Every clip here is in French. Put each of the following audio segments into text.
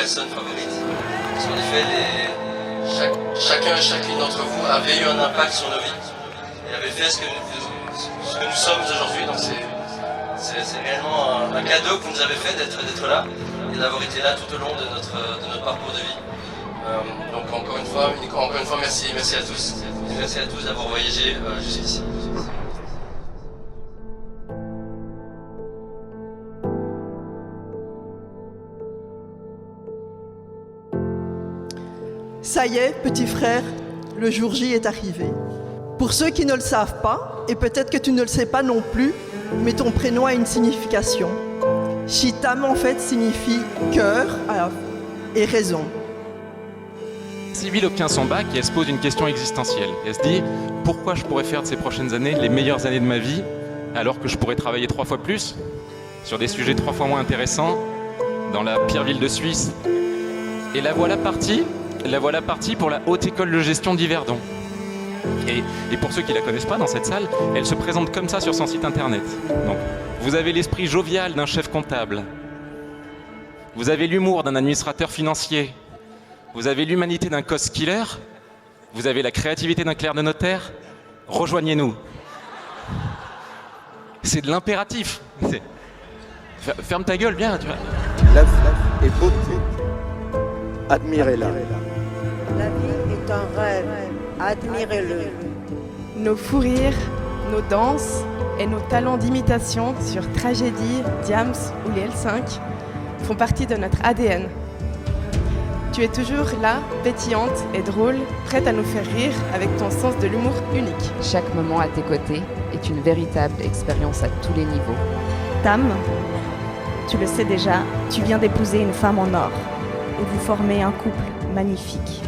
personne favorite. Parce qu'en effet, chacun et chacune d'entre vous avait eu un impact sur nos vies et avait fait ce que nous sommes aujourd'hui. Donc c'est réellement un cadeau que vous nous avez fait d'être là et d'avoir été là tout au long de notre parcours de vie. Donc encore une fois, merci à tous. Et merci à tous d'avoir voyagé jusqu'ici. Ça y est, petit frère, le jour J est arrivé. Pour ceux qui ne le savent pas, et peut-être que tu ne le sais pas non plus, mais ton prénom a une signification. Chitam en fait signifie cœur et raison. Sybille obtient son bac et elle se pose une question existentielle. Elle se dit, pourquoi je pourrais faire de ces prochaines années les meilleures années de ma vie alors que je pourrais travailler 3 fois plus sur des sujets 3 fois moins intéressants dans la pire ville de Suisse. Et la voilà partie pour la Haute École de Gestion d'Yverdon. Et pour ceux qui ne la connaissent pas dans cette salle, elle se présente comme ça sur son site internet. Donc, vous avez l'esprit jovial d'un chef comptable. Vous avez l'humour d'un administrateur financier. Vous avez l'humanité d'un cost killer. Vous avez la créativité d'un clerc de notaire. Rejoignez-nous. C'est de l'impératif. Ferme ta gueule, bien, tu vois. La vie est beauté. Admirez-la. La vie est un rêve. Admirez-le. Nos fous rires, nos danses et nos talents d'imitation sur Tragédie, Diams ou les L5 font partie de notre ADN. Tu es toujours là, pétillante et drôle, prête à nous faire rire avec ton sens de l'humour unique. Chaque moment à tes côtés est une véritable expérience à tous les niveaux. Tam, tu le sais déjà, tu viens d'épouser une femme en or et vous formez un couple magnifique.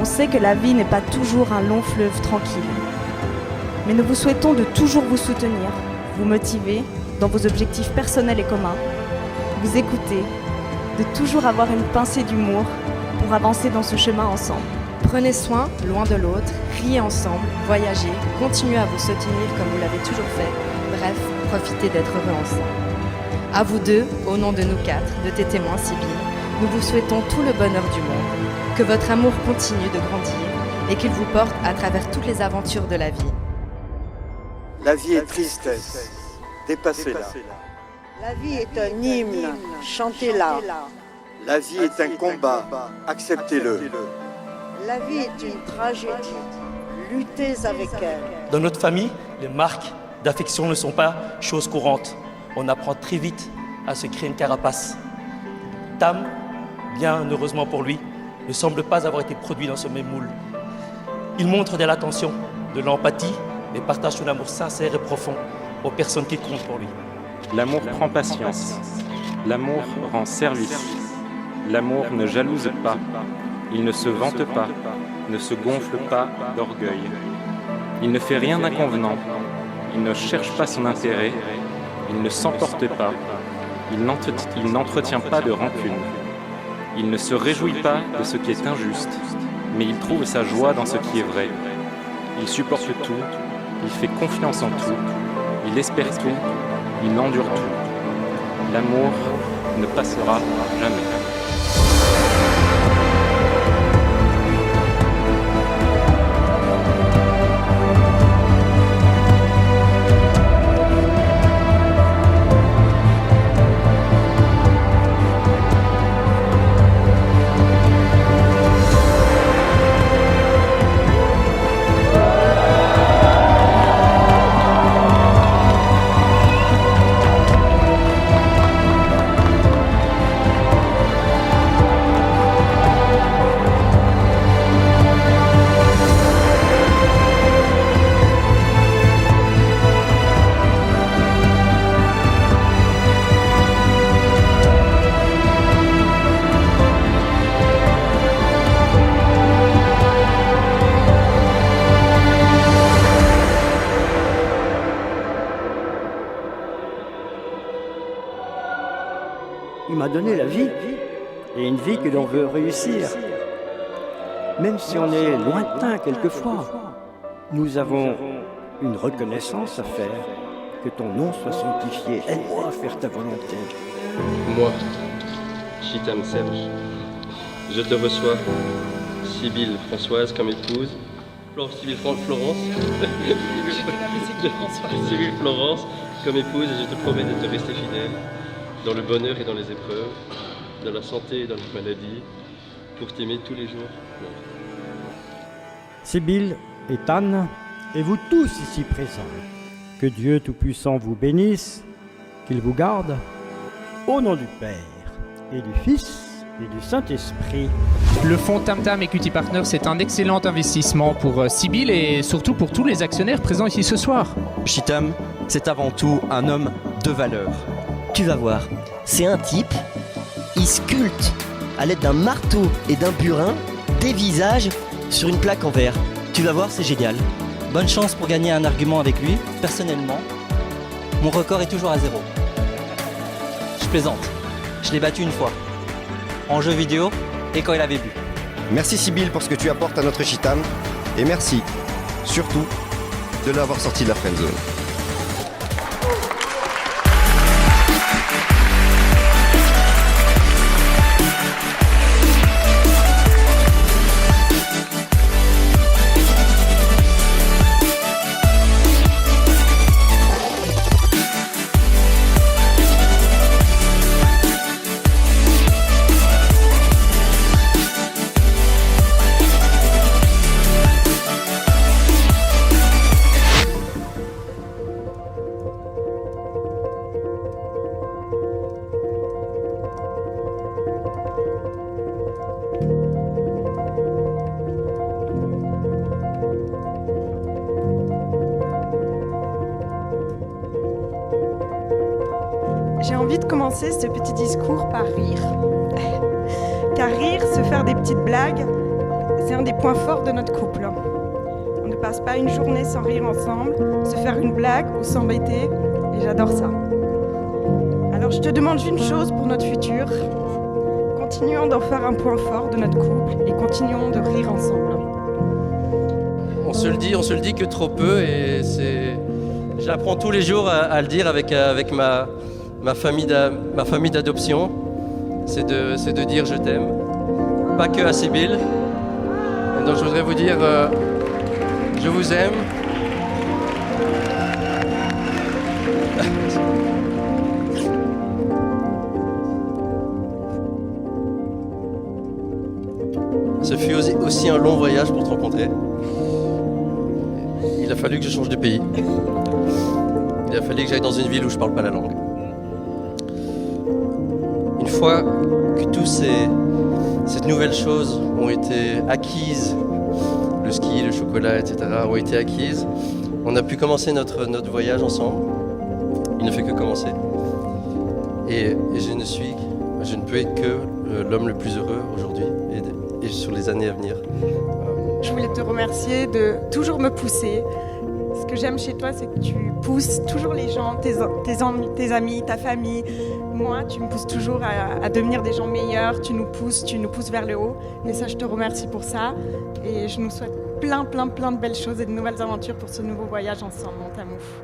On sait que la vie n'est pas toujours un long fleuve tranquille, mais nous vous souhaitons de toujours vous soutenir, vous motiver dans vos objectifs personnels et communs, vous écouter, de toujours avoir une pincée d'humour pour avancer dans ce chemin ensemble. Prenez soin l'un de l'autre, riez ensemble, voyagez, continuez à vous soutenir comme vous l'avez toujours fait. Bref, profitez d'être heureux ensemble. À vous deux, au nom de nous 4, de tes témoins Sybille, nous vous souhaitons tout le bonheur du monde, que votre amour continue de grandir et qu'il vous porte à travers toutes les aventures de la vie. La vie est tristesse. Dépassez-la. La vie est un hymne. Chantez-la. La vie est un combat. Acceptez-le. La vie est une tragédie. Luttez avec elle. Dans notre famille, les marques d'affection ne sont pas chose courante. On apprend très vite à se créer une carapace. Tam, bien heureusement pour lui, ne semble pas avoir été produit dans ce même moule. Il montre de l'attention, de l'empathie et partage son amour sincère et profond aux personnes qui comptent pour lui. L'amour prend patience. L'amour rend service. L'amour ne jalouse pas. Il ne se vante pas, ne se gonfle pas d'orgueil. Il ne fait rien d'inconvenant. Il ne cherche pas son intérêt. Il ne s'emporte pas. Il n'entretient pas de rancune. Il ne se réjouit pas de ce qui est injuste, mais il trouve sa joie dans ce qui est vrai. Il supporte tout, il fait confiance en tout, il espère tout, il endure tout. L'amour ne passera jamais. Il m'a donné la vie, et une vie que l'on veut réussir. Même si on est lointain quelquefois, nous avons une reconnaissance à faire, que ton nom soit sanctifié. Aide-moi à faire ta volonté. Moi, Chitam Serge. Je te reçois, Sibylle Françoise, comme épouse. Sibylle Florence. Sibylle Florence, comme épouse, et je te promets de te rester fidèle dans le bonheur et dans les épreuves, dans la santé et dans la maladie, pour t'aimer tous les jours. Sibylle et Anne, et vous tous ici présents, que Dieu Tout-Puissant vous bénisse, qu'il vous garde, au nom du Père et du Fils et du Saint-Esprit. Le fonds Tam Tam Equity Partners, c'est un excellent investissement pour Sibylle et surtout pour tous les actionnaires présents ici ce soir. Chitam, c'est avant tout un homme de valeur. Tu vas voir, c'est un type, il sculpte à l'aide d'un marteau et d'un burin des visages sur une plaque en verre. Tu vas voir, c'est génial. Bonne chance pour gagner un argument avec lui. Personnellement, mon record est toujours à 0. Je plaisante. Je l'ai battu une fois. En jeu vidéo et quand il avait bu. Merci Sibylle pour ce que tu apportes à notre Chitam. Et merci, surtout, de l'avoir sorti de la friendzone. J'ai envie de commencer ce petit discours par rire. Car rire, se faire des petites blagues, c'est un des points forts de notre couple. On ne passe pas une journée sans rire ensemble, se faire une blague ou s'embêter, et j'adore ça. Alors je te demande une chose pour notre futur. Continuons d'en faire un point fort de notre couple et continuons de rire ensemble. On se le dit que trop peu et j'apprends tous les jours à le dire avec ma famille d'adoption. C'est de dire je t'aime, pas que à Sibylle. Donc je voudrais vous dire je vous aime. Ce fut aussi un long voyage pour te rencontrer. Il a fallu que je change de pays. Il a fallu que j'aille dans une ville où je parle pas la langue. Une fois que toutes ces nouvelles choses ont été acquises, le ski, le chocolat, etc., ont été acquises, on a pu commencer notre voyage ensemble. Il ne fait que commencer. Et je ne peux être que l'homme le plus heureux aujourd'hui et sur les années à venir. Je voulais te remercier de toujours me pousser. Ce que j'aime chez toi, c'est que tu pousses toujours les gens, tes amis, ta famille. Moi, tu me pousses toujours à devenir des gens meilleurs. Tu nous pousses vers le haut. Et ça, je te remercie pour ça. Et je nous souhaite plein de belles choses et de nouvelles aventures pour ce nouveau voyage ensemble, mon Tamouf.